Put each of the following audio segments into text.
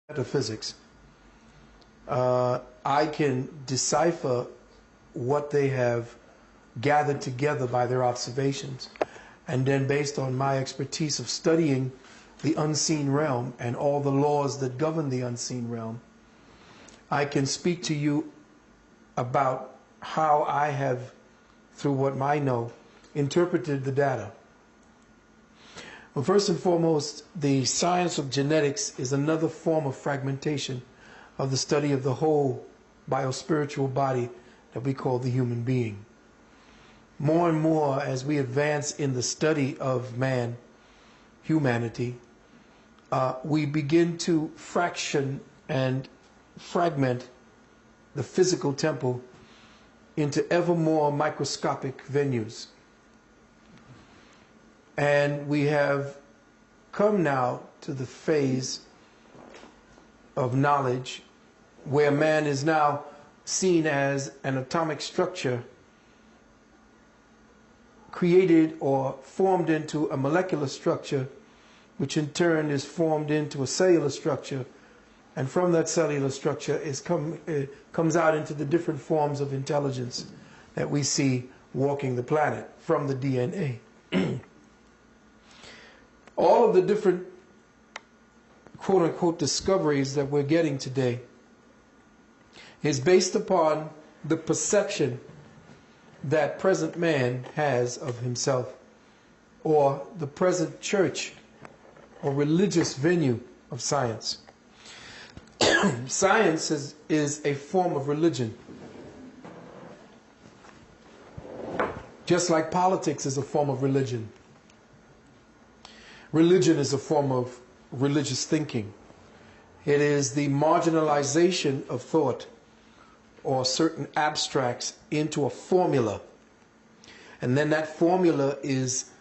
Metaphysics, I can decipher what they have gathered together by their observations, and then based on my expertise of studying the unseen realm and all the laws that govern the unseen realm, I can speak to you about how I have, through what I know, interpreted the data. Well, first and foremost, the science of genetics is another form of fragmentation of the study of the whole biospiritual body that we call the human being. More and more, as we advance in the study of man, humanity, we begin to fraction and fragment the physical temple into ever more microscopic venues. And we have come now to the phase of knowledge where man is now seen as an atomic structure created or formed into a molecular structure, which in turn is formed into a cellular structure, and from that cellular structure comes out into the different forms of intelligence that we see walking the planet from the DNA. All of the different quote-unquote discoveries that we're getting today is based upon the perception that present man has of himself, or the present church or religious venue of science. Science is a form of religion. Just like politics is a form of religion. Religion is a form of religious thinking. It is the marginalization of thought or certain abstracts into a formula. And then that formula is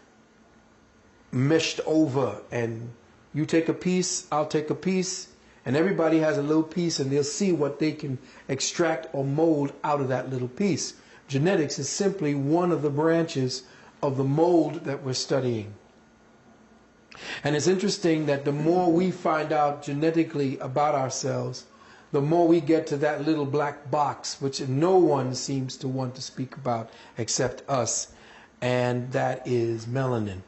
meshed over, and you take a piece, I'll take a piece, and everybody has a little piece, and they'll see what they can extract or mold out of that little piece. Genetics is simply one of the branches of the mold that we're studying. And it's interesting that the more we find out genetically about ourselves, the more we get to that little black box, which no one seems to want to speak about except us, and that is melanin.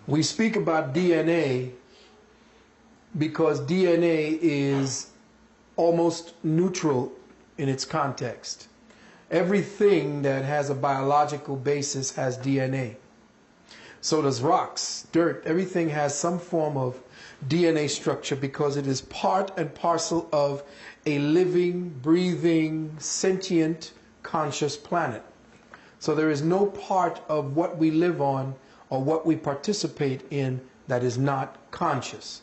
We speak about DNA because DNA is almost neutral in its context. Everything that has a biological basis has DNA. So does rocks, dirt, everything has some form of DNA structure because it is part and parcel of a living, breathing, sentient, conscious planet. So there is no part of what we live on or what we participate in that is not conscious.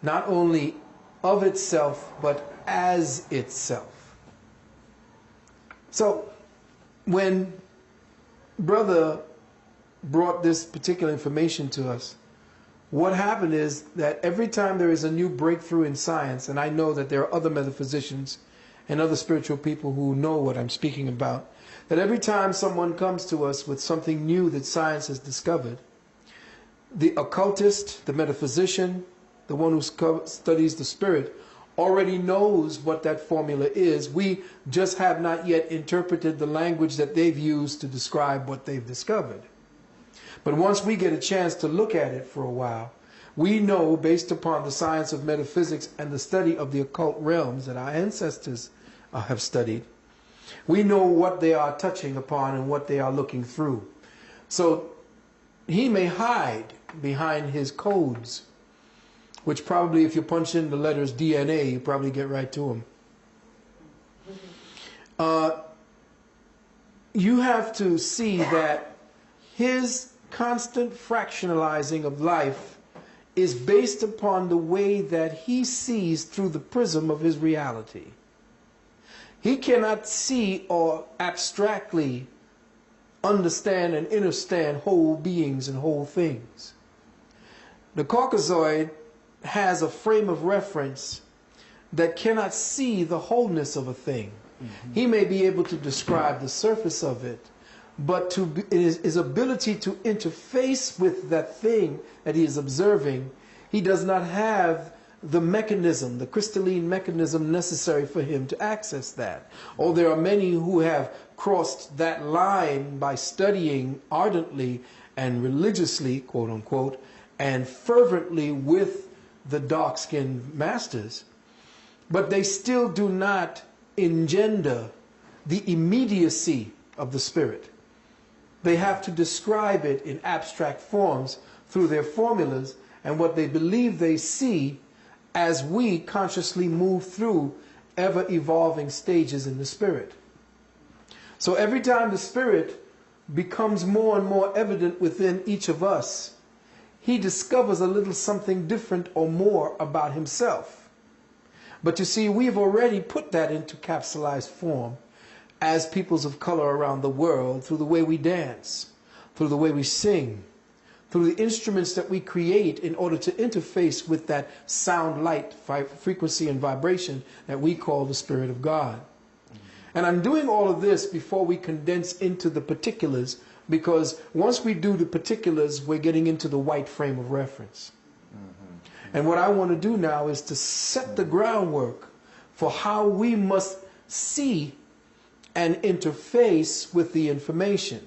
Not only of itself, but as itself. So when Brother brought this particular information to us, what happened is that every time there is a new breakthrough in science, and I know that there are other metaphysicians and other spiritual people who know what I'm speaking about, that every time someone comes to us with something new that science has discovered, the occultist, the metaphysician, the one who studies the spirit, already knows what that formula is. We just have not yet interpreted the language that they've used to describe what they've discovered. But once we get a chance to look at it for a while, we know, based upon the science of metaphysics and the study of the occult realms that our ancestors have studied, we know what they are touching upon and what they are looking through. So he may hide behind his codes, which probably, if you punch in the letters DNA, you probably get right to them. You have to see that his constant fractionalizing of life is based upon the way that he sees through the prism of his reality. He cannot see or abstractly understand and understand whole beings and whole things. The Caucasoid has a frame of reference that cannot see the wholeness of a thing. Mm-hmm. He may be able to describe the surface of it, but his ability to interface with that thing that he is observing He does not have the mechanism, the crystalline mechanism necessary for him to access that. Or there are many who have crossed that line by studying ardently and religiously, quote unquote, and fervently with the dark-skinned masters, but they still do not engender the immediacy of the spirit. They have to describe it in abstract forms through their formulas and what they believe they see as we consciously move through ever-evolving stages in the spirit. So every time the spirit becomes more and more evident within each of us, he discovers a little something different or more about himself. But you see, we've already put that into capsulized form as peoples of color around the world through the way we dance, through the way we sing, through the instruments that we create in order to interface with that sound, light, frequency, and vibration that we call the Spirit of God. And I'm doing all of this before we condense into the particulars, because once we do the particulars, we're getting into the white frame of reference. And what I want to do now is to set the groundwork for how we must see and interface with the information.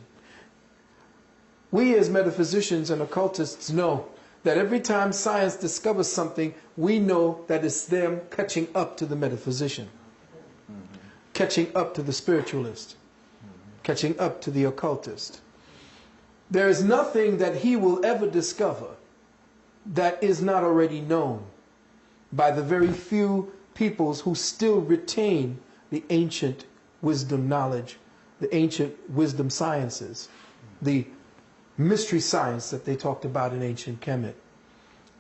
We as metaphysicians and occultists know that every time science discovers something, we know that it's them catching up to the metaphysician, catching up to the spiritualist, catching up to the occultist. There is nothing that he will ever discover that is not already known by the very few peoples who still retain the ancient wisdom knowledge, the ancient wisdom sciences, the mystery science that they talked about in ancient Kemet,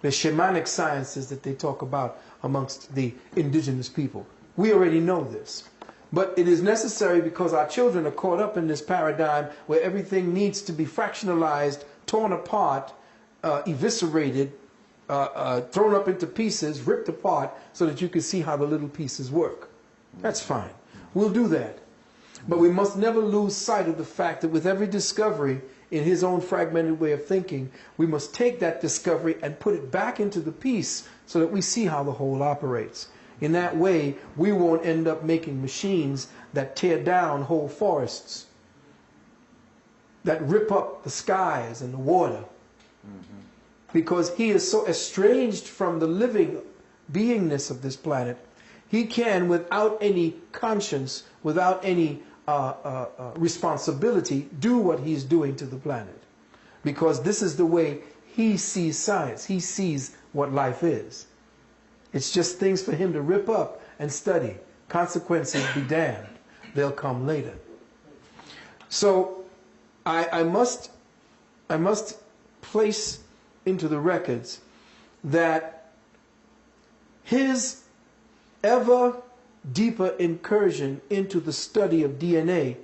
the shamanic sciences that they talk about amongst the indigenous people. We already know this. But it is necessary because our children are caught up in this paradigm where everything needs to be fractionalized, torn apart, eviscerated, thrown up into pieces, ripped apart, so that you can see how the little pieces work. That's fine. We'll do that. But we must never lose sight of the fact that with every discovery in his own fragmented way of thinking, we must take that discovery and put it back into the piece so that we see how the whole operates. In that way, we won't end up making machines that tear down whole forests, that rip up the skies and the water. Because he is so estranged from the living beingness of this planet, he can, without any conscience, without any responsibility, do what he's doing to the planet. Because this is the way he sees science. He sees what life is. It's just things for him to rip up and study. Consequences be damned. They'll come later. So I must place into the records that his ever deeper incursion into the study of DNA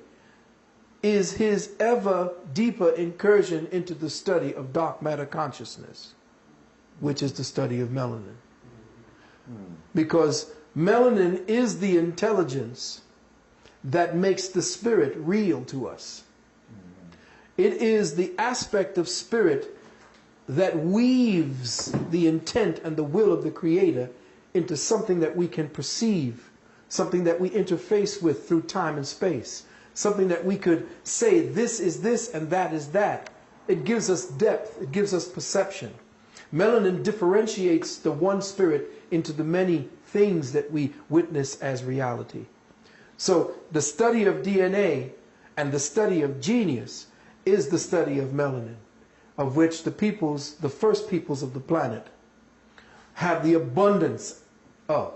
is his ever deeper incursion into the study of dark matter consciousness, which is the study of melanin. Because melanin is the intelligence that makes the spirit real to us. It is the aspect of spirit that weaves the intent and the will of the Creator into something that we can perceive, something that we interface with through time and space, something that we could say this is this and that is that. It gives us depth, it gives us perception. Melanin differentiates the one spirit into the many things that we witness as reality. So the study of DNA and the study of genius is the study of melanin, of which the first peoples of the planet have the abundance of.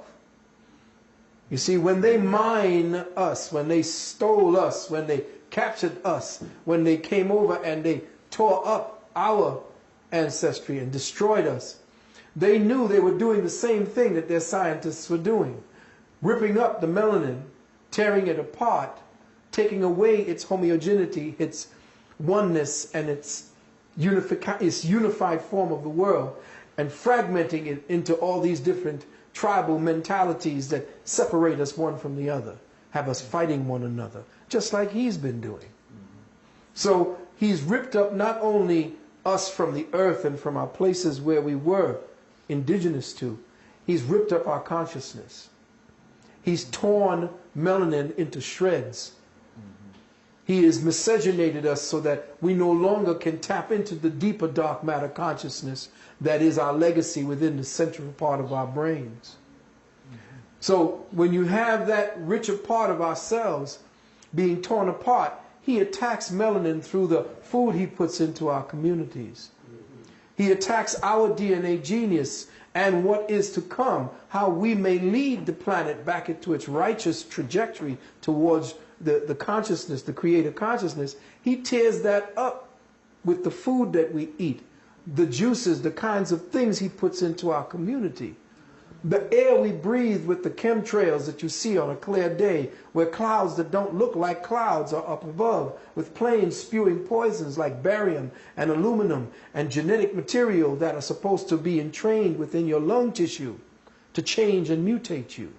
You see, when they mine us, when they stole us, when they captured us, when they came over and they tore up our ancestry and destroyed us, they knew they were doing the same thing that their scientists were doing, ripping up the melanin, tearing it apart, taking away its homogeneity, its oneness, and its unified form of the world, and fragmenting it into all these different tribal mentalities that separate us one from the other, have us fighting one another, just like he's been doing. So he's ripped up not only us from the earth and from our places where we were indigenous to, he's ripped up our consciousness. He's torn melanin into shreds. He has miscegenated us so that we no longer can tap into the deeper dark matter consciousness that is our legacy within the central part of our brains. So when you have that richer part of ourselves being torn apart, he attacks melanin through the food he puts into our communities. He attacks our DNA genius and what is to come, how we may lead the planet back into its righteous trajectory towards the consciousness, the creator consciousness. He tears that up with the food that we eat, the juices, the kinds of things he puts into our community. The air we breathe with the chemtrails that you see on a clear day, where clouds that don't look like clouds are up above, with planes spewing poisons like barium and aluminum and genetic material that are supposed to be entrained within your lung tissue to change and mutate you.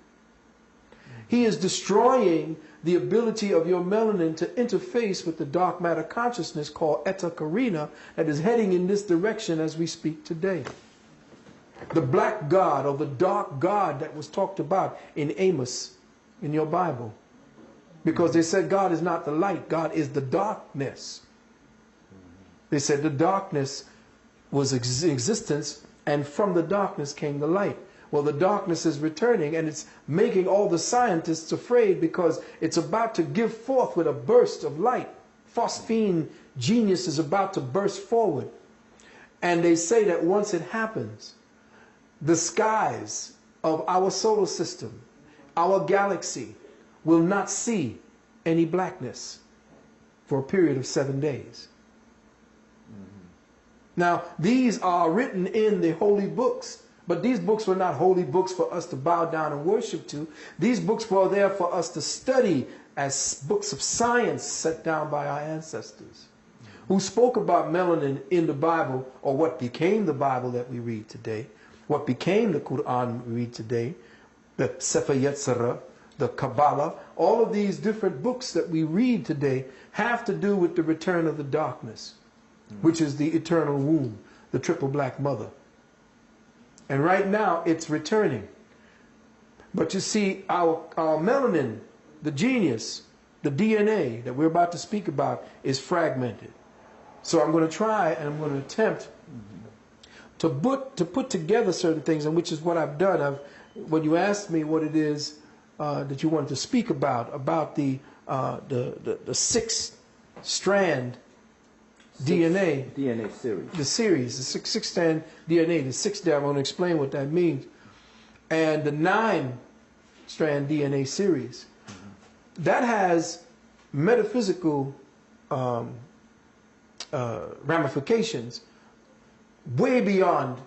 He is destroying the ability of your melanin to interface with the dark matter consciousness called Eta Carina that is heading in this direction as we speak today. The black God or the dark God that was talked about in Amos in your Bible. Because they said God is not the light, God is the darkness. They said the darkness was existence, and from the darkness came the light. Well, the darkness is returning, and it's making all the scientists afraid because it's about to give forth with a burst of light. Phosphine genius is about to burst forward. And they say that once it happens, the skies of our solar system, our galaxy, will not see any blackness for a period of 7 days. Now, these are written in the holy books, but these books were not holy books for us to bow down and worship to. These books were there for us to study as books of science set down by our ancestors, who spoke about melanin in the Bible, or what became the Bible that we read today, what became the Quran we read today, the Sefer Yetzirah, the Kabbalah. All of these different books that we read today have to do with the return of the darkness, which is the eternal womb, the triple black mother. And right now it's returning. But you see, our melanin, the genius, the DNA that we're about to speak about is fragmented. So I'm going to try and I'm going to attempt to put together certain things, and which is what I've done. When you asked me what it is that you wanted to speak about the 6-strand DNA series. The series, the six-strand DNA, the 6 I'm going to explain what that means, and the 9-strand DNA series. That has metaphysical ramifications way beyond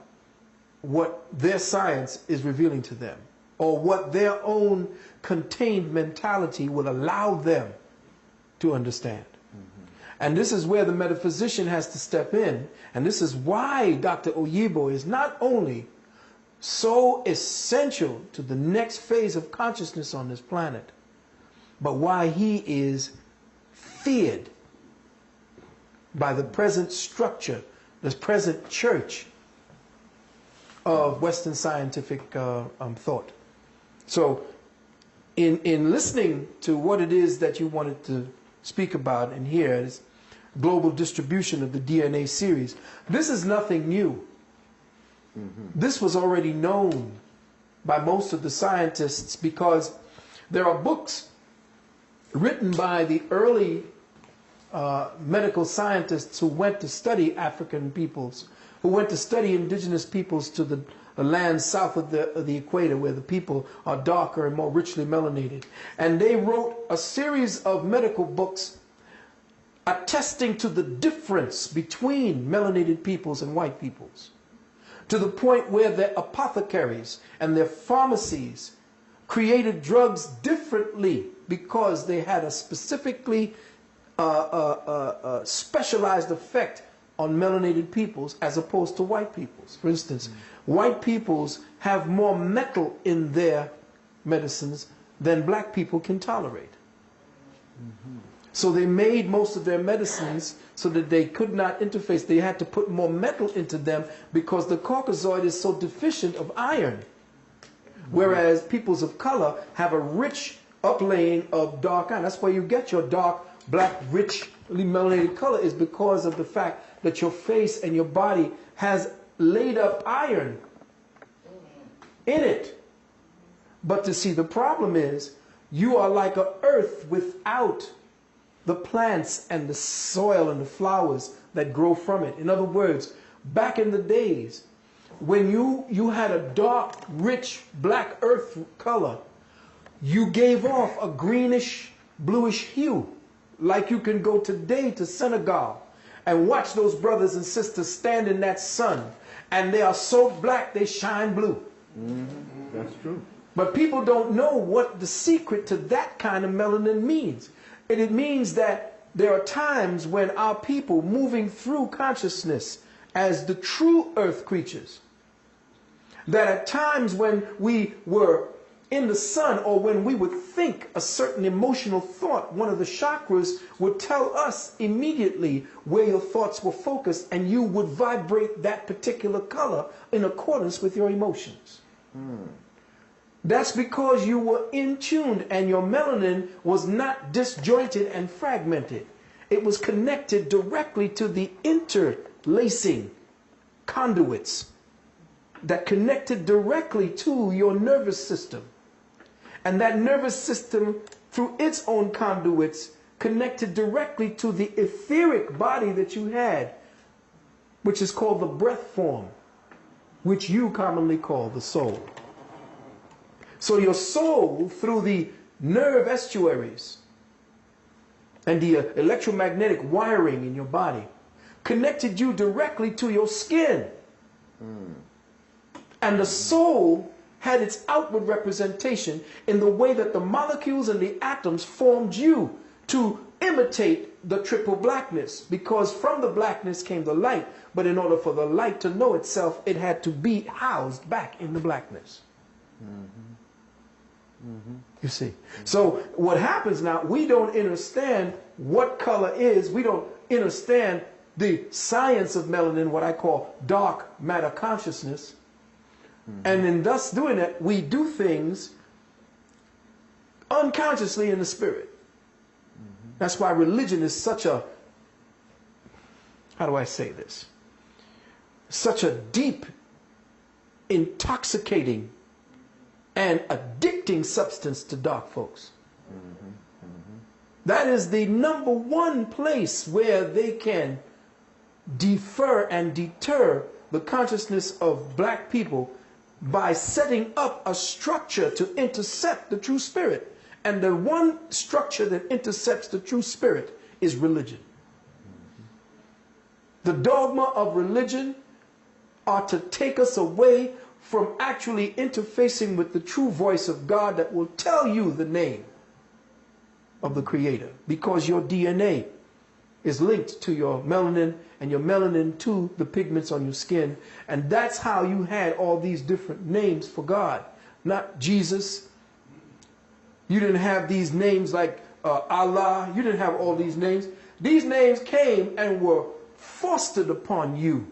what their science is revealing to them, or what their own contained mentality will allow them to understand. And this is where the metaphysician has to step in, and this is why Dr. Oyibo is not only so essential to the next phase of consciousness on this planet, but why he is feared by the present structure, the present church of Western scientific thought. So in listening to what it is that you wanted to speak about and hear, is global distribution of the DNA series. This is nothing new. This was already known by most of the scientists, because there are books written by the early medical scientists who went to study African peoples, who went to study indigenous peoples to the land south of the equator, where the people are darker and more richly melanated. And they wrote a series of medical books attesting to the difference between melanated peoples and white peoples, to the point where their apothecaries and their pharmacies created drugs differently because they had a specifically specialized effect on melanated peoples as opposed to white peoples. For instance, white peoples have more metal in their medicines than black people can tolerate. So they made most of their medicines so that they could not interface. They had to put more metal into them because the Caucasoid is so deficient of iron. Whereas peoples of color have a rich uplaying of dark iron. That's why you get your dark, black, richly melanated color, is because of the fact that your face and your body has laid up iron in it. But to see, the problem is you are like a earth without the plants and the soil and the flowers that grow from it. In other words, back in the days when you had a dark, rich, black earth color, you gave off a greenish, bluish hue. Like you can go today to Senegal and watch those brothers and sisters stand in that sun, and they are so black they shine blue. That's true. But people don't know what the secret to that kind of melanin means. And it means that there are times when our people moving through consciousness as the true earth creatures, that at times when we were in the sun or when we would think a certain emotional thought, one of the chakras would tell us immediately where your thoughts were focused, and you would vibrate that particular color in accordance with your emotions. That's because you were in tune and your melanin was not disjointed and fragmented. It was connected directly to the interlacing conduits that connected directly to your nervous system. And that nervous system, through its own conduits, connected directly to the etheric body that you had, which is called the breath form, which you commonly call the soul. So your soul, through the nerve estuaries and the electromagnetic wiring in your body, connected you directly to your skin. And the soul had its outward representation in the way that the molecules and the atoms formed you to imitate the triple blackness, because from the blackness came the light, but in order for the light to know itself, it had to be housed back in the blackness. You see. So what happens now, we don't understand what color is. We don't understand the science of melanin, what I call dark matter consciousness. And in thus doing that, we do things unconsciously in the spirit. That's why religion is such a, how do I say this? Such a deep, intoxicating, and addicting substance to dark folks. That is the number one place where they can defer and deter the consciousness of black people by setting up a structure to intercept the true spirit. And the one structure that intercepts the true spirit is religion. The dogma of religion are to take us away from actually interfacing with the true voice of God that will tell you the name of the Creator, because your DNA is linked to your melanin and your melanin to the pigments on your skin. And that's how you had all these different names for God. Not Jesus. You didn't have these names like Allah. You didn't have all these names. These names came and were fostered upon you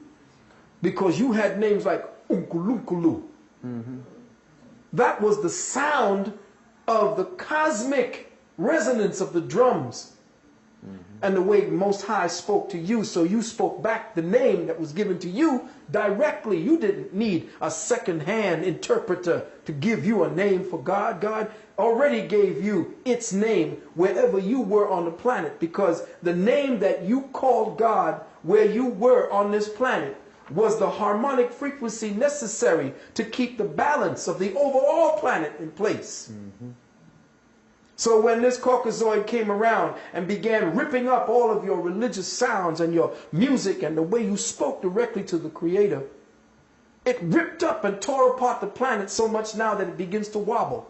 because you had names like Unkulunkulu. That was the sound of the cosmic resonance of the drums. And the way Most High spoke to you, so you spoke back the name that was given to you directly. You didn't need a second-hand interpreter to give you a name for God. God already gave you its name wherever you were on the planet, because the name that you called God where you were on this planet was the harmonic frequency necessary to keep the balance of the overall planet in place. So when this Caucasoid came around and began ripping up all of your religious sounds and your music and the way you spoke directly to the Creator, it ripped up and tore apart the planet so much now that it begins to wobble.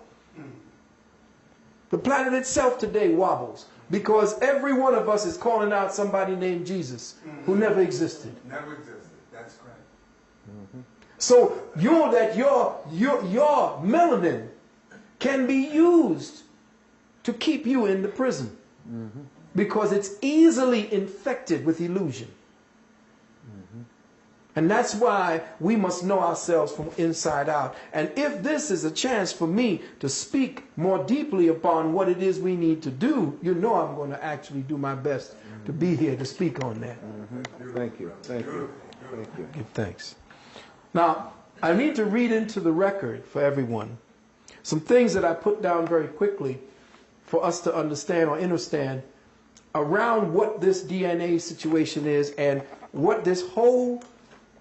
The planet itself today wobbles because every one of us is calling out somebody named Jesus who never existed. Never existed. That's correct. So your melanin can be used to keep you in the prison. because it's easily infected with illusion. And that's why we must know ourselves from inside out. And if this is a chance for me to speak more deeply upon what it is we need to do, you know I'm going to actually do my best to be here to speak on that. Thank you. Thank you. Thank you. Give thanks. Now, I need to read into the record for everyone some things that I put down very quickly for us to understand or understand around what this DNA situation is and what this whole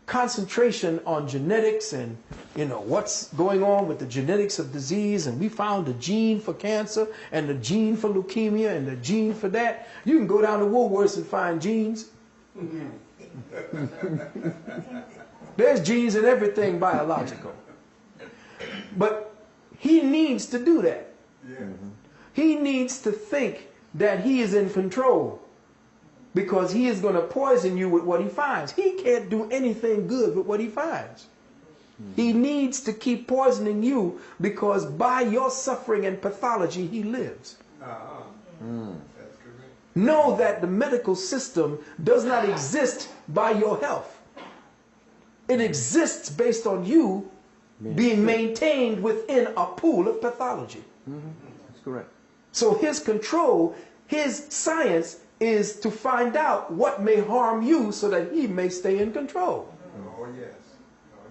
concentration on genetics and, you know, what's going on with the genetics of disease, and we found the gene for cancer and the gene for leukemia and the gene for that. You can go down to Woolworths and find genes. There's genes in everything biological. But he needs to do that. He needs to think that he is in control, because he is going to poison you with what he finds. He can't do anything good with what he finds. He needs to keep poisoning you, because by your suffering and pathology he lives. That's correct. Know that the medical system does not exist by your health. It exists based on you being maintained within a pool of pathology. That's correct. So his control, his science, is to find out what may harm you so that he may stay in control. Oh, yes.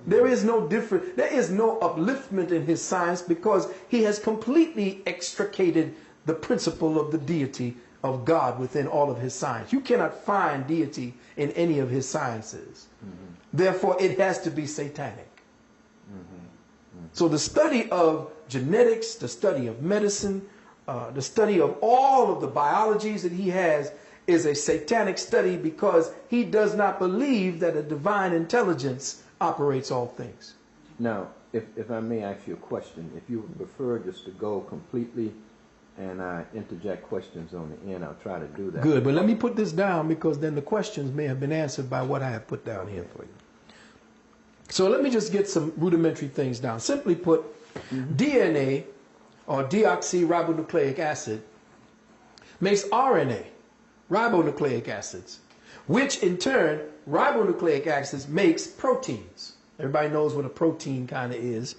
There is no different, there is no upliftment in his science, because he has completely extricated the principle of the deity of God within all of his science. You cannot find deity in any of his sciences. Therefore, it has to be satanic. So the study of genetics, the study of medicine, the study of all of the biologies that he has is a satanic study, because he does not believe that a divine intelligence operates all things. Now, if I may ask you a question, if you would prefer just to go completely and I interject questions on the end, I'll try to do that. Good, but let me put this down, because then the questions may have been answered by what I have put down here for you. So let me just get some rudimentary things down. Simply put, DNA, or deoxyribonucleic acid, makes RNA, ribonucleic acids, which in turn, ribonucleic acids makes proteins. Everybody knows what a protein kind of is.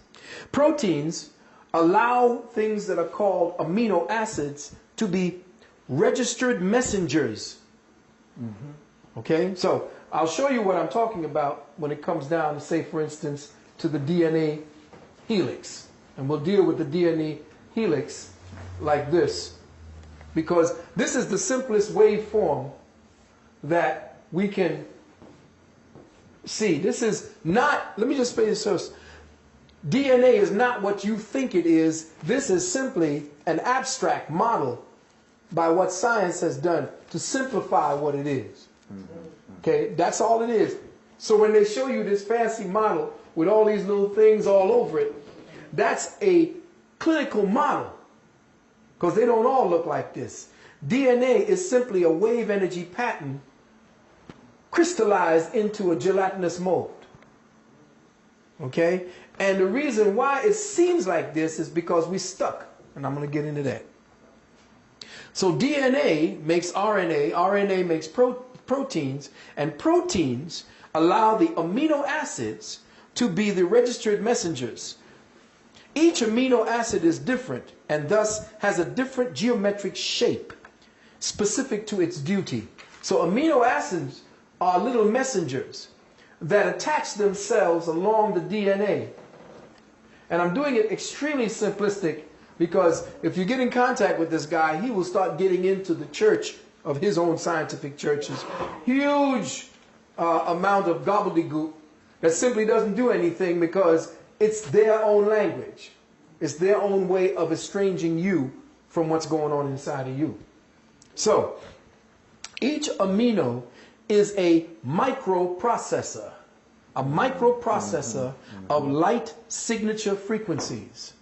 Proteins allow things that are called amino acids to be registered messengers. Okay, so I'll show you what I'm talking about when it comes down, say for instance, to the DNA helix. And we'll deal with the DNA helix like this, because this is the simplest waveform that we can see. This is not, let me just say this first. DNA is not what you think it is. This is simply an abstract model by what science has done to simplify what it is. Okay, that's all it is. So when they show you this fancy model with all these little things all over it, that's a clinical model, because they don't all look like this. DNA is simply a wave energy pattern crystallized into a gelatinous mold. Okay? And the reason why it seems like this is because we're stuck. And I'm going to get into that. So DNA makes RNA, RNA makes proteins, and proteins allow the amino acids to be the registered messengers. Each amino acid is different and thus has a different geometric shape specific to its duty. So amino acids are little messengers that attach themselves along the DNA. And I'm doing it extremely simplistic, because if you get in contact with this guy, he will start getting into the church of his own scientific churches. Huge amount of gobbledygook that simply doesn't do anything, because it's their own language. It's their own way of estranging you from what's going on inside of you. So, each amino is a microprocessor. A microprocessor of light signature frequencies.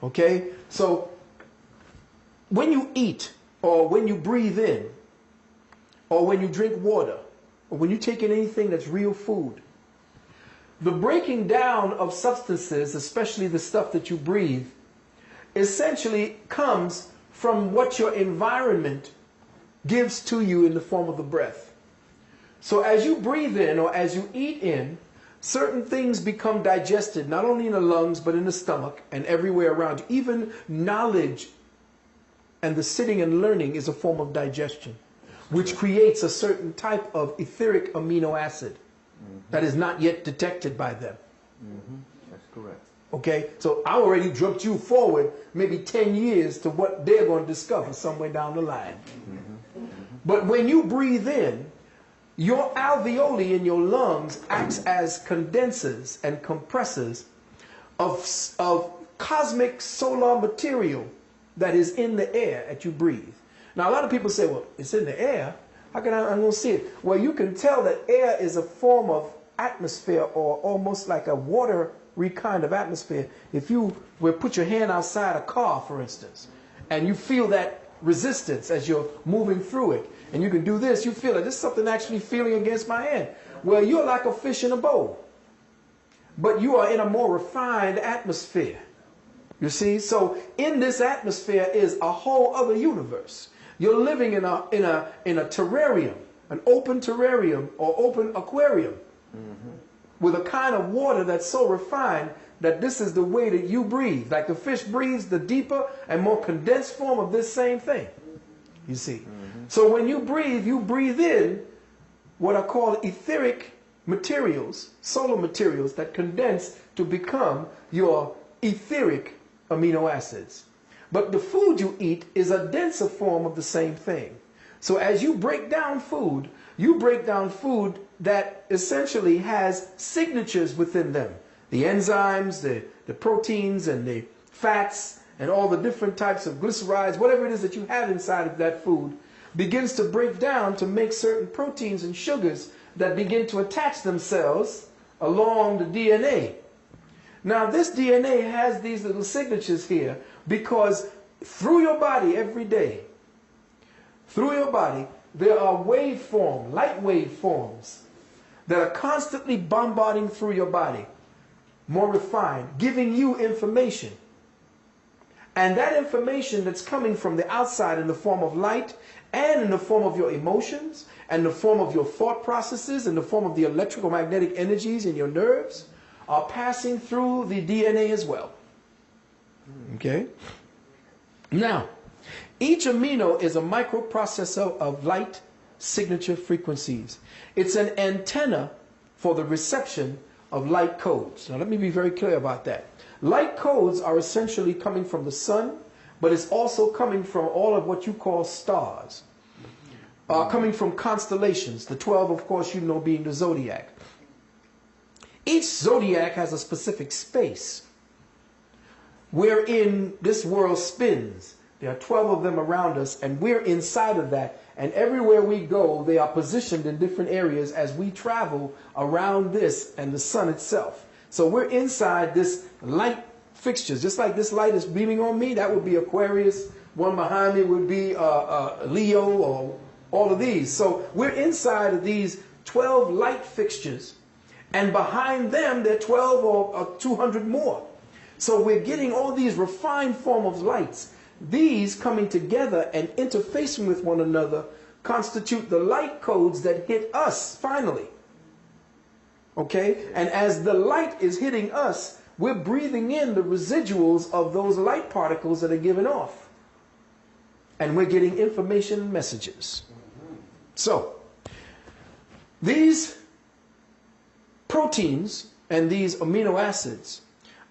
Okay? So, when you eat, or when you breathe in, or when you drink water, or when you take in anything that's real food, the breaking down of substances, especially the stuff that you breathe, essentially comes from what your environment gives to you in the form of the breath. So as you breathe in or as you eat in, certain things become digested, not only in the lungs, but in the stomach and everywhere around you. Even knowledge and the sitting and learning is a form of digestion, which creates a certain type of etheric amino acid that is not yet detected by them. That's correct. Okay, so I already jumped you forward maybe 10 years to what they're going to discover somewhere down the line. But when you breathe in, your alveoli in your lungs acts as condensers and compressors of cosmic solar material that is in the air that you breathe. Now, a lot of people say, well, it's in the air. How can I'm going to see it? Well, you can tell that air is a form of atmosphere, or almost like a watery kind of atmosphere. If you were put your hand outside a car, for instance, and you feel that resistance as you're moving through it, and you can do this, you feel it. There's something actually feeling against my hand. Well, you're like a fish in a bowl, but you are in a more refined atmosphere. You see, so in this atmosphere is a whole other universe. You're living in a terrarium, an open terrarium or open aquarium, with a kind of water that's so refined that this is the way that you breathe. Like the fish breathes, the deeper and more condensed form of this same thing. You see. So when you breathe in what are called etheric materials, solar materials that condense to become your etheric amino acids. But the food you eat is a denser form of the same thing. So as you break down food, that essentially has signatures within them. The enzymes, the proteins, and the fats, and all the different types of glycerides, whatever it is that you have inside of that food, begins to break down to make certain proteins and sugars that begin to attach themselves along the DNA. Now, this DNA has these little signatures here because through your body every day, through your body, there are light waveforms that are constantly bombarding through your body, more refined, giving you information. And that information that's coming from the outside in the form of light and in the form of your emotions and the form of your thought processes and the form of the electrical magnetic energies in your nerves are passing through the DNA as well. Okay? Now, each amino is a microprocessor of light signature frequencies. It's an antenna for the reception of light codes. Now, let me be very clear about that. Light codes are essentially coming from the sun, but it's also coming from all of what you call stars, coming from constellations. The 12, of course, you know, being the zodiac. Each zodiac has a specific space wherein this world spins. There are 12 of them around us, and we're inside of that. And everywhere we go, they are positioned in different areas as we travel around this and the sun itself. So we're inside this light fixtures. Just like this light is beaming on me, that would be Aquarius. One behind me would be Leo, or all of these. So we're inside of these 12 light fixtures, and behind them there are 12 or 200 more. So we're getting all these refined form of lights. These coming together and interfacing with one another constitute the light codes that hit us finally. Okay? And as the light is hitting us, we're breathing in the residuals of those light particles that are given off. And we're getting information messages. So, these proteins and these amino acids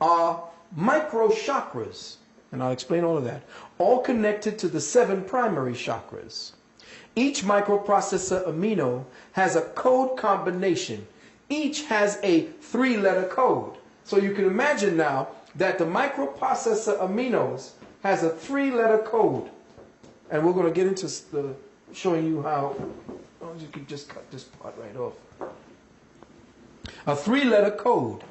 are micro chakras, and I'll explain all of that, all connected to the 7 primary chakras. Each microprocessor amino has a code combination. Each has a 3-letter code. So you can imagine now that the microprocessor aminos has a 3-letter code. And we're going to get into showing you how. Oh, you can just cut this part right off. A 3-letter code.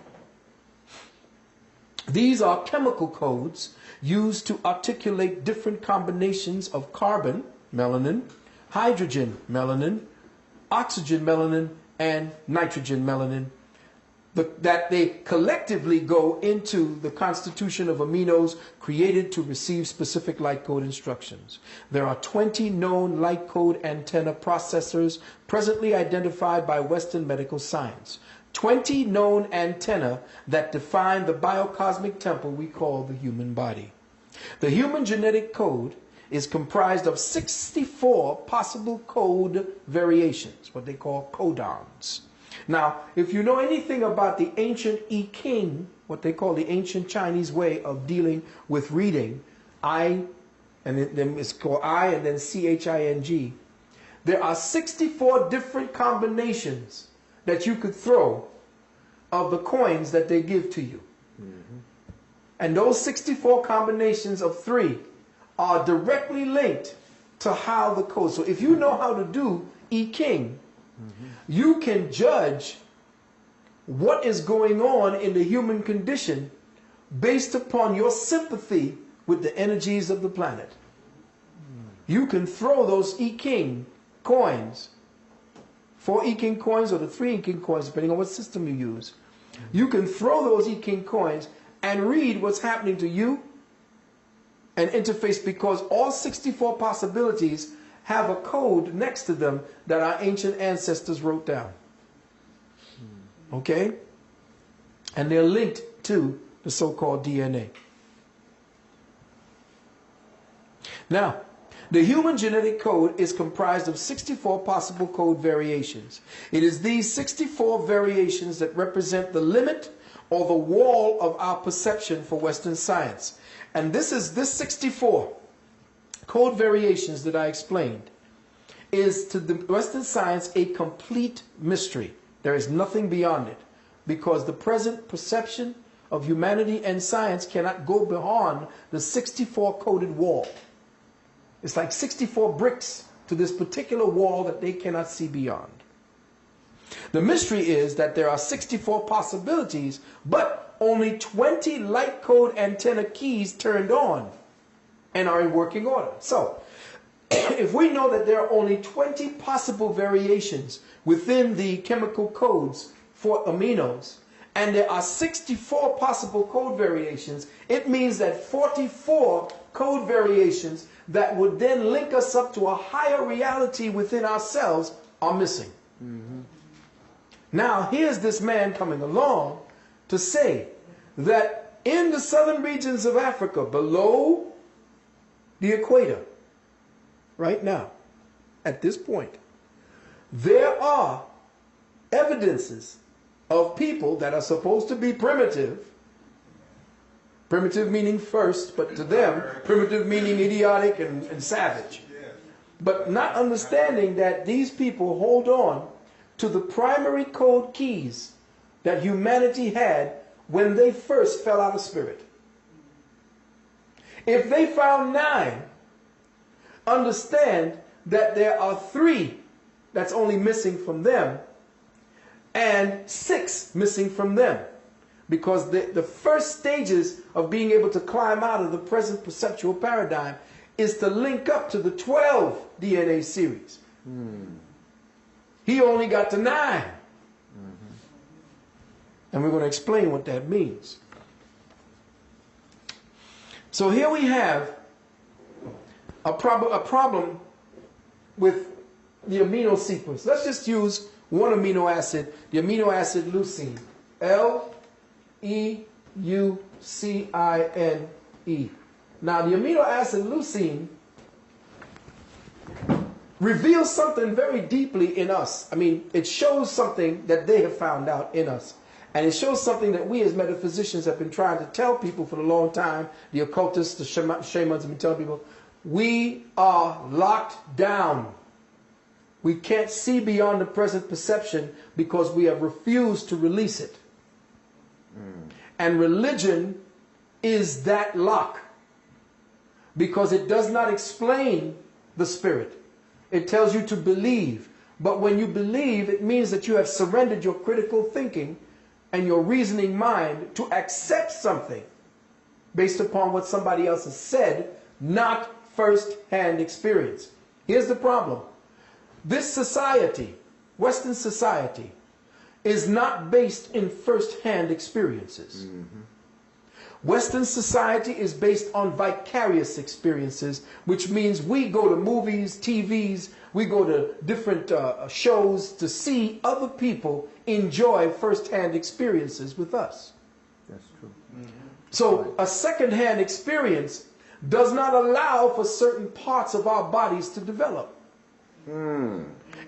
These are chemical codes used to articulate different combinations of carbon, melanin, hydrogen, melanin, oxygen, melanin, and nitrogen, melanin. that they collectively go into the constitution of aminos created to receive specific light code instructions. There are 20 known light code antenna processors presently identified by Western medical science. 20 known antenna that define the biocosmic temple we call the human body. The human genetic code is comprised of 64 possible code variations, what they call codons. Now, if you know anything about the ancient I Ching, what they call the ancient Chinese way of dealing with reading, I, and then it's called I and then CHING, there are 64 different combinations that you could throw of the coins that they give to you. Mm-hmm. And those 64 combinations of 3 are directly linked to how the code. So if you know how to do I Ching, you can judge what is going on in the human condition based upon your sympathy with the energies of the planet. You can throw those I Ching coins, 4 I Ching coins or the 3 I Ching coins, depending on what system you use. You can throw those I Ching coins and read what's happening to you and interface, because all 64 possibilities have a code next to them that our ancient ancestors wrote down. Okay? And they're linked to the so-called DNA. Now, the human genetic code is comprised of 64 possible code variations. It is these 64 variations that represent the limit or the wall of our perception for Western science. And this 64 code variations that I explained is to the Western science a complete mystery. There is nothing beyond it, because the present perception of humanity and science cannot go beyond the 64 coded wall. It's like 64 bricks to this particular wall that they cannot see beyond. The mystery is that there are 64 possibilities, but only 20 light code antenna keys turned on and are in working order. So, if we know that there are only 20 possible variations within the chemical codes for aminos, and there are 64 possible code variations, it means that 44 code variations that would then link us up to a higher reality within ourselves are missing. Mm-hmm. Now, here's this man coming along to say that in the southern regions of Africa, below the equator, right now, at this point, there are evidences of people that are supposed to be primitive. Primitive meaning first, but to them, primitive meaning idiotic and savage. But not understanding that these people hold on to the primary code keys that humanity had when they first fell out of spirit. If they found 9, understand that there are 3 that's only missing from them and 6 missing from them. Because the first stages of being able to climb out of the present perceptual paradigm is to link up to the 12 DNA series. He only got to 9. And we're going to explain what that means. So here we have a problem with the amino sequence. Let's just use one amino acid, the amino acid leucine. L-E-U-C-I-N-E. Now, the amino acid leucine reveals something very deeply in us. I mean, it shows something that they have found out in us. And it shows something that we as metaphysicians have been trying to tell people for a long time. The occultists, the shamans have been telling people, we are locked down. We can't see beyond the present perception because we have refused to release it. And religion is that lock, because it does not explain the spirit. It tells you to believe. But when you believe, it means that you have surrendered your critical thinking and your reasoning mind to accept something based upon what somebody else has said, not first-hand experience. Here's the problem. This society, Western society, is not based in first-hand experiences. Western society is based on vicarious experiences, which means we go to movies, TVs, we go to different shows to see other people enjoy first-hand experiences with us. That's true. So a second-hand experience does not allow for certain parts of our bodies to develop.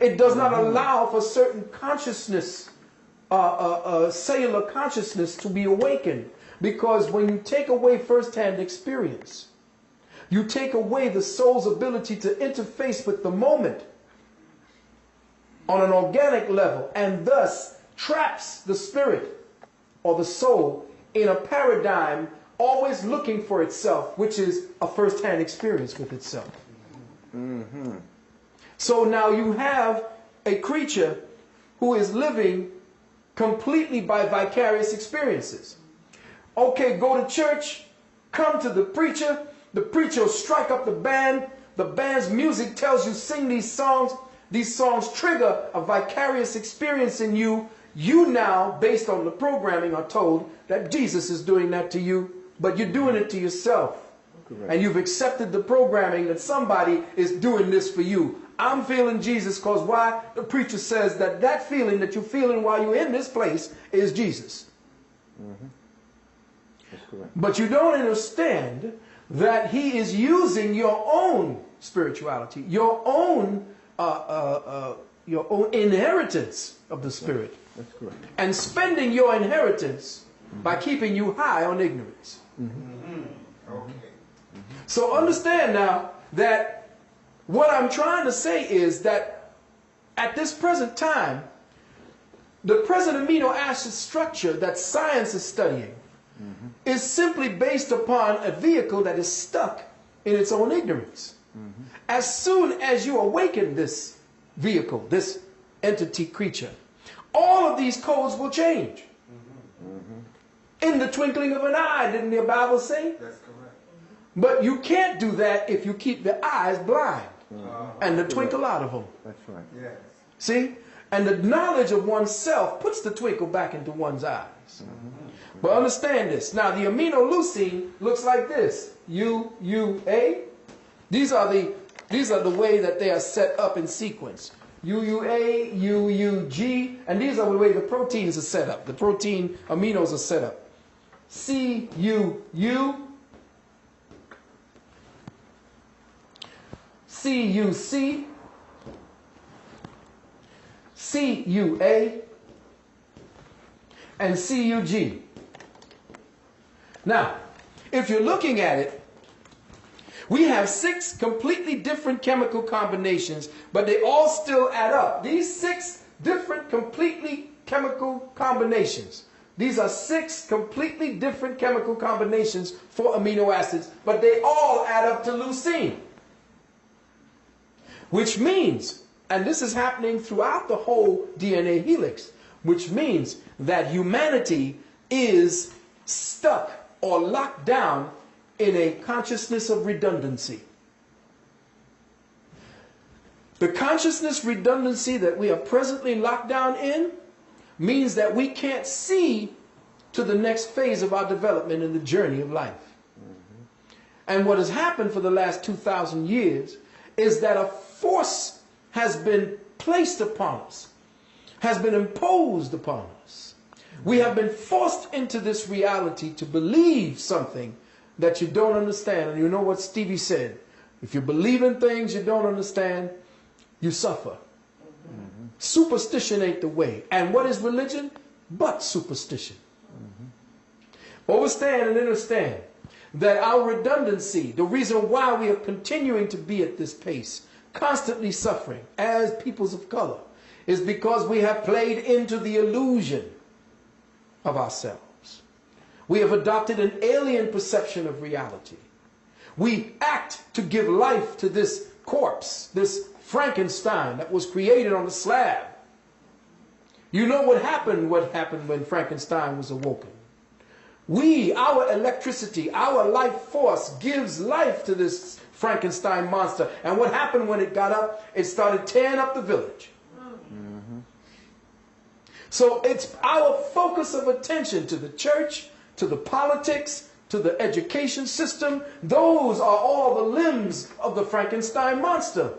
It does not allow for certain consciousness, cellular consciousness to be awakened. Because when you take away first-hand experience, you take away the soul's ability to interface with the moment on an organic level, and thus traps the spirit or the soul in a paradigm always looking for itself, which is a first-hand experience with itself. So now you have a creature who is living completely by vicarious experiences. Okay, go to church, come to the preacher will strike up the band's music tells you sing these songs trigger a vicarious experience in you. You now, based on the programming, are told that Jesus is doing that to you, but you're doing it to yourself. Correct. And you've accepted the programming that somebody is doing this for you. I'm feeling Jesus because why? The preacher says that that feeling that you're feeling while you're in this place is Jesus. That's correct. But you don't understand that he is using your own spirituality, your own inheritance of the Spirit. That's correct. And spending your inheritance by keeping you high on ignorance. Okay. So understand now that what I'm trying to say is that at this present time, the present amino acid structure that science is studying is simply based upon a vehicle that is stuck in its own ignorance. As soon as you awaken this vehicle, this entity creature, all of these codes will change. In the twinkling of an eye, didn't the Bible say? That's correct. But you can't do that if you keep the eyes blind and the twinkle out of them. That's right. Yes. See? And the knowledge of oneself puts the twinkle back into one's eyes. But understand this. Now, the amino leucine looks like this. UUA. These are the way that they are set up in sequence. UUA, UUG, and these are the way the proteins are set up. The protein aminos are set up. CUU, CUC, CUA, and CUG. Now, if you're looking at it, we have 6 completely different chemical combinations, but they all still add up. These 6 different completely chemical combinations. These are 6 completely different chemical combinations for amino acids, but they all add up to leucine. Which means, and this is happening throughout the whole DNA helix, which means that humanity is stuck or locked down in a consciousness of redundancy. The consciousness redundancy that we are presently locked down in means that we can't see to the next phase of our development in the journey of life. And what has happened for the last 2,000 years is that a force has been placed upon us, has been imposed upon us. We have been forced into this reality to believe something that you don't understand. And you know what Stevie said? If you believe in things you don't understand, you suffer. Superstition ain't the way. And what is religion? But superstition. Understand and understand that our redundancy, the reason why we are continuing to be at this pace, constantly suffering as peoples of color, is because we have played into the illusion of ourselves. We have adopted an alien perception of reality. We act to give life to this corpse, this Frankenstein that was created on the slab. You know what happened when Frankenstein was awoken. Our electricity, our life force gives life to this Frankenstein monster. And what happened when it got up? It started tearing up the village. So it's our focus of attention to the church, to the politics, to the education system. Those are all the limbs of the Frankenstein monster.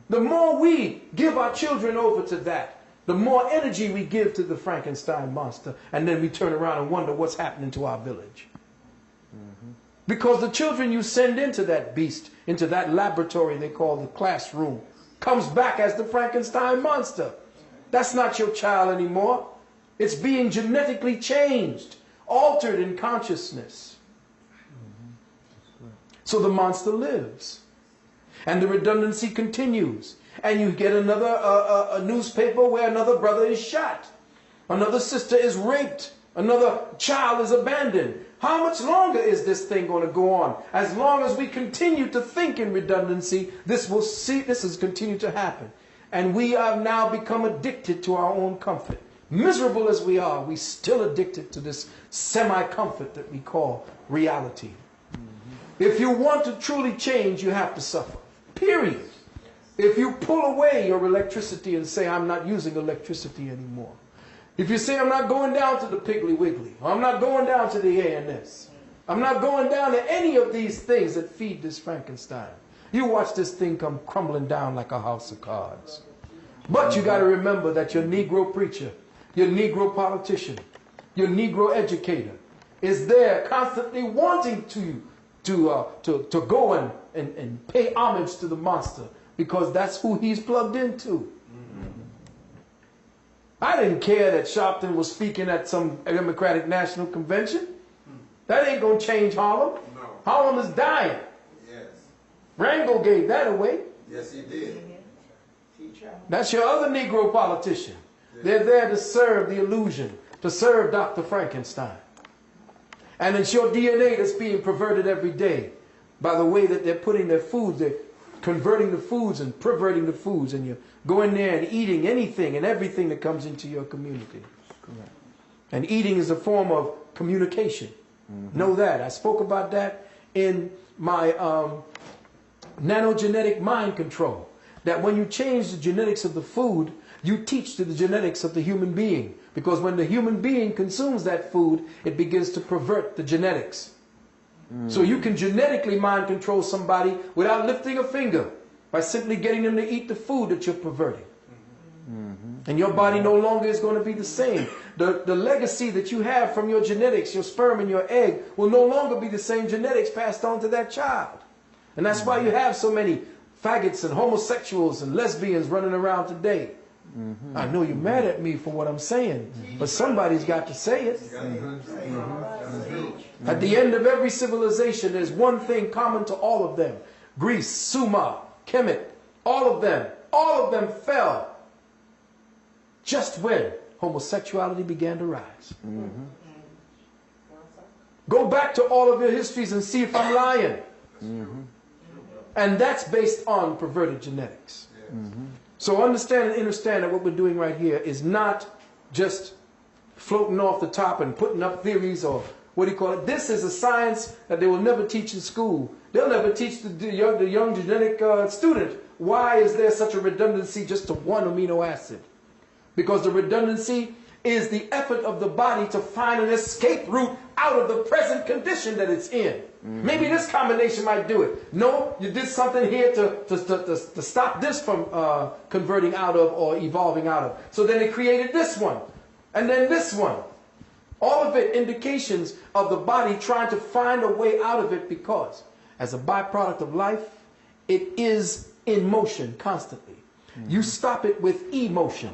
The more we give our children over to that, the more energy we give to the Frankenstein monster, and then we turn around and wonder what's happening to our village. Because the children you send into that beast, into that laboratory they call the classroom, comes back as the Frankenstein monster. That's not your child anymore. It's being genetically changed, altered in consciousness. So the monster lives. And the redundancy continues. And you get another a newspaper where another brother is shot. Another sister is raped. Another child is abandoned. How much longer is this thing going to go on? As long as we continue to think in redundancy, this is continue to happen. And we have now become addicted to our own comfort. Miserable as we are, we're still addicted to this semi-comfort that we call reality. If you want to truly change, you have to suffer. Period. If you pull away your electricity and say, I'm not using electricity anymore. If you say, I'm not going down to the Piggly Wiggly, or I'm not going down to the A&S, I'm not going down to any of these things that feed this Frankenstein. You watch this thing come crumbling down like a house of cards. But you got to remember that your Negro preacher, your Negro politician, your Negro educator is there constantly wanting to go and pay homage to the monster, because that's who he's plugged into. I didn't care that Sharpton was speaking at some Democratic National Convention. That ain't going to change Harlem. No. Harlem is dying. Yes. Rango gave that away. Yes, he did. That's your other Negro politician. Yeah. They're there to serve the illusion, to serve Dr. Frankenstein. And it's your DNA that's being perverted every day by the way that they're putting their foods. They're converting the foods and perverting the foods, and you go in there and eating anything and everything that comes into your community. Correct. And eating is a form of communication. Know that. I spoke about that in my nanogenetic mind control. That when you change the genetics of the food, you teach to the genetics of the human being. Because when the human being consumes that food, it begins to pervert the genetics. So you can genetically mind control somebody without lifting a finger, by simply getting them to eat the food that you're perverting. And your body no longer is going to be the same. The legacy that you have from your genetics, your sperm and your egg, will no longer be the same genetics passed on to that child. And that's why you have so many faggots and homosexuals and lesbians running around today. I know you're mad at me for what I'm saying, but somebody's got to say it. At the end of every civilization, there's one thing common to all of them. Greece, Sumer, Kemet, all of them fell just when homosexuality began to rise. Go back to all of your histories and see if I'm lying. And that's based on perverted genetics. So understand and understand that what we're doing right here is not just floating off the top and putting up theories or what do you call it. This is a science that they will never teach in school. They'll never teach the young genetic student why is there such a redundancy just to one amino acid. Because the redundancy is the effort of the body to find an escape route out of the present condition that it's in. Maybe this combination might do it. No, you did something here to stop this from converting out of or evolving out of. So then it created this one. And then this one. All of it indications of the body trying to find a way out of it, because as a byproduct of life, it is in motion constantly. You stop it with emotion.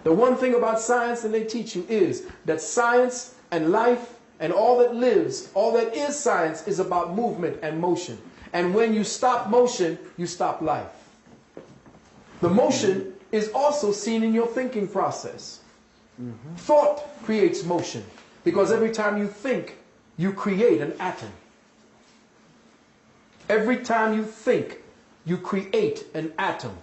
The one thing about science that they teach you is that science and life and all that lives, all that is science, is about movement and motion. And when you stop motion, you stop life. The motion is also seen in your thinking process. Thought creates motion, because every time you think, you create an atom. Every time you think, you create an atom.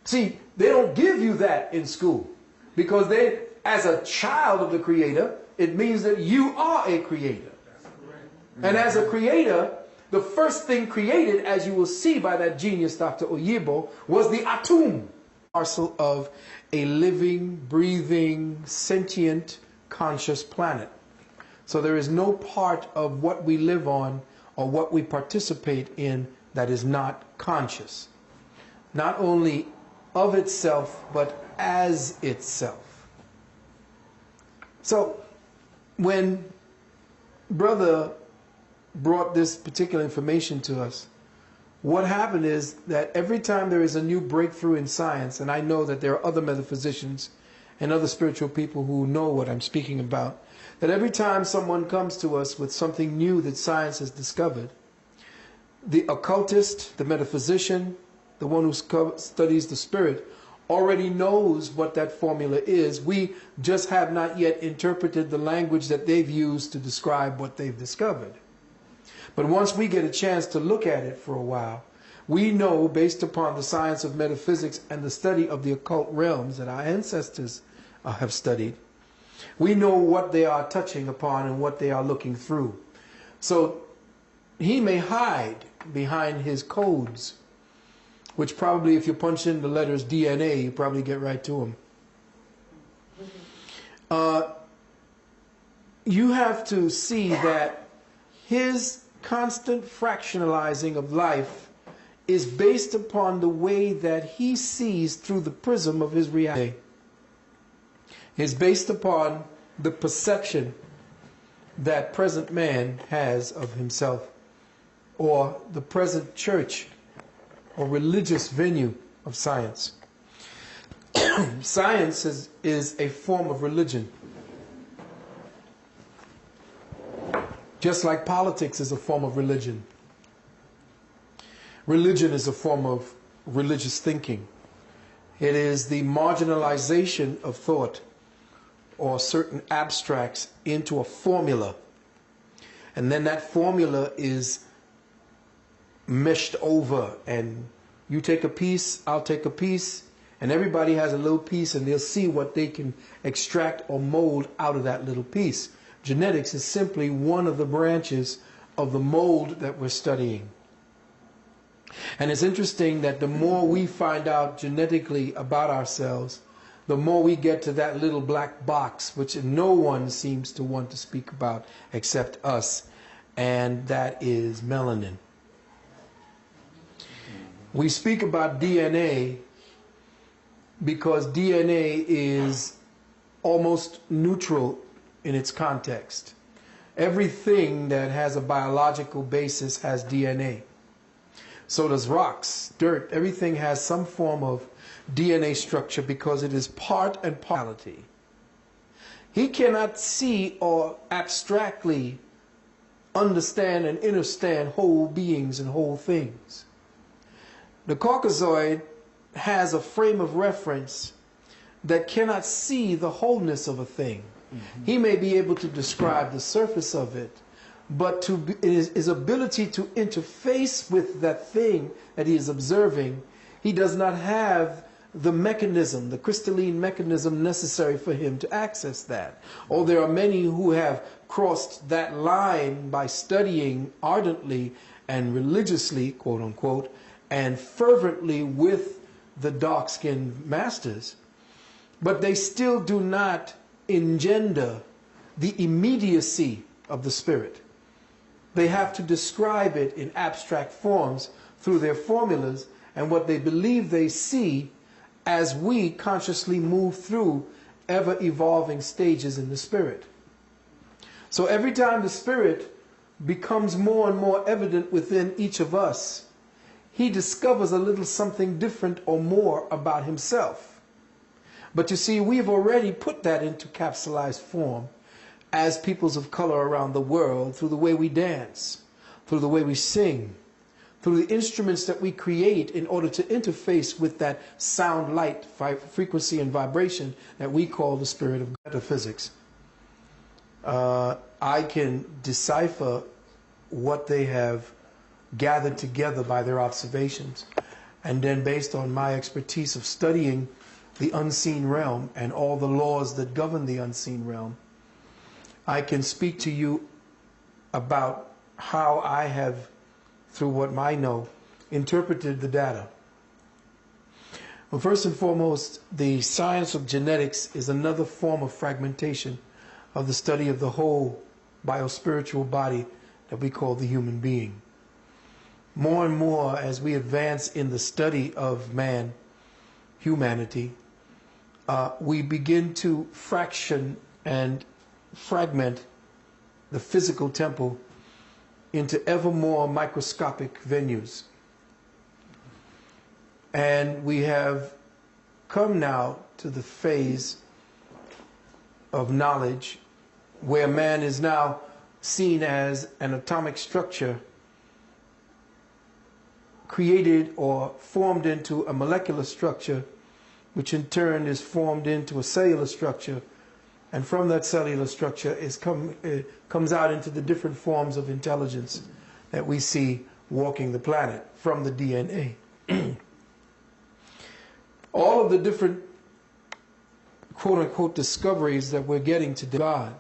See, they don't give you that in school, because they, as a child of the Creator, it means that you are a creator. And as a creator, the first thing created, as you will see by that genius, Dr. Oyibo, was the atom. Parcel of a living, breathing, sentient, conscious planet. So there is no part of what we live on or what we participate in that is not conscious. Not only of itself, but as itself. So when Brother brought this particular information to us, what happened is that every time there is a new breakthrough in science, and I know that there are other metaphysicians and other spiritual people who know what I'm speaking about, that every time someone comes to us with something new that science has discovered, the occultist, the metaphysician, the one who studies the spirit, already knows what that formula is. We just have not yet interpreted the language that they've used to describe what they've discovered. But once we get a chance to look at it for a while, we know, based upon the science of metaphysics and the study of the occult realms that our ancestors have studied, we know what they are touching upon and what they are looking through. So he may hide behind his codes, which probably, if you punch in the letters DNA, you probably get right to them. You have to see that his constant fractionalizing of life is based upon the way that he sees through the prism of his reality. Is based upon the perception that present man has of himself, or the present church or religious venue of science. Science is a form of religion. Just like politics is a form of religion. Religion is a form of religious thinking. It is the marginalization of thought or certain abstracts into a formula. And then that formula is meshed over, and you take a piece, I'll take a piece, and everybody has a little piece, and they'll see what they can extract or mold out of that little piece. Genetics is simply one of the branches of the mold that we're studying. And it's interesting that the more we find out genetically about ourselves, the more we get to that little black box, which no one seems to want to speak about except us, and that is melanin. We speak about DNA because DNA is almost neutral in its context. Everything that has a biological basis has DNA. So does rocks, dirt, everything has some form of DNA structure because it is part and party. He cannot see or abstractly understand and understand whole beings and whole things. The Caucasoid has a frame of reference that cannot see the wholeness of a thing. Mm-hmm. He may be able to describe the surface of it, but his ability to interface with that thing that he is observing, he does not have the mechanism, the crystalline mechanism necessary for him to access that. Or there are many who have crossed that line by studying ardently and religiously, quote unquote, and fervently with the dark-skinned masters, but they still do not engender the immediacy of the spirit. They have to describe it in abstract forms through their formulas and what they believe they see as we consciously move through ever-evolving stages in the spirit. So every time the spirit becomes more and more evident within each of us, he discovers a little something different or more about himself. But you see, we've already put that into capsulized form as peoples of color around the world through the way we dance, through the way we sing, through the instruments that we create in order to interface with that sound, light, frequency, and vibration that we call the spirit of metaphysics. I can decipher what they have gathered together by their observations, and then based on my expertise of studying the unseen realm and all the laws that govern the unseen realm, I can speak to you about how I have through what I know, interpreted the data. Well, first and foremost, the science of genetics is another form of fragmentation of the study of the whole biospiritual body that we call the human being. More and more, as we advance in the study of man, humanity, we begin to fraction and fragment the physical temple into ever more microscopic venues. And we have come now to the phase of knowledge where man is now seen as an atomic structure created or formed into a molecular structure, which in turn is formed into a cellular structure, and from that cellular structure comes out into the different forms of intelligence that we see walking the planet from the DNA. All of the different quote-unquote discoveries that we're getting to God.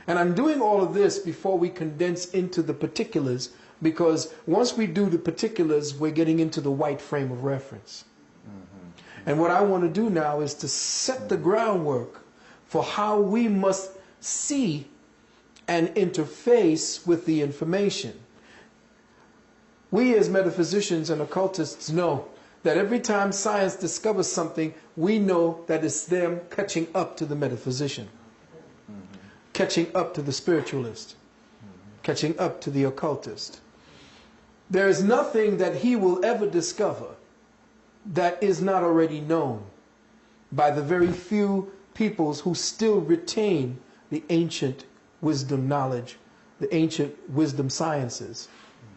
And I'm doing all of this before we condense into the particulars, because once we do the particulars, we're getting into the white frame of reference. And what I want to do now is to set the groundwork for how we must see and interface with the information. We as metaphysicians and occultists know that every time science discovers something, we know that it's them catching up to the metaphysician, catching up to the spiritualist, catching up to the occultist. There is nothing that he will ever discover that is not already known by the very few peoples who still retain the ancient wisdom knowledge, the ancient wisdom sciences,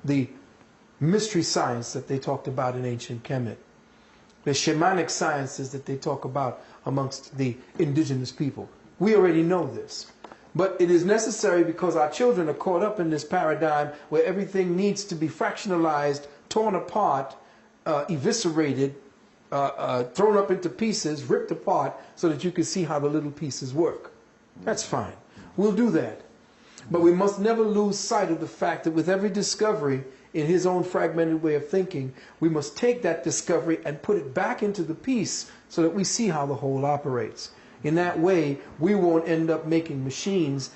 the mystery science that they talked about in ancient Kemet, the shamanic sciences that they talk about amongst the indigenous people. We already know this. But it is necessary because our children are caught up in this paradigm where everything needs to be fractionalized, torn apart, eviscerated, thrown up into pieces, ripped apart, so that you can see how the little pieces work. That's fine. We'll do that. But we must never lose sight of the fact that with every discovery in his own fragmented way of thinking, we must take that discovery and put it back into the piece so that we see how the whole operates. In that way, we won't end up making machines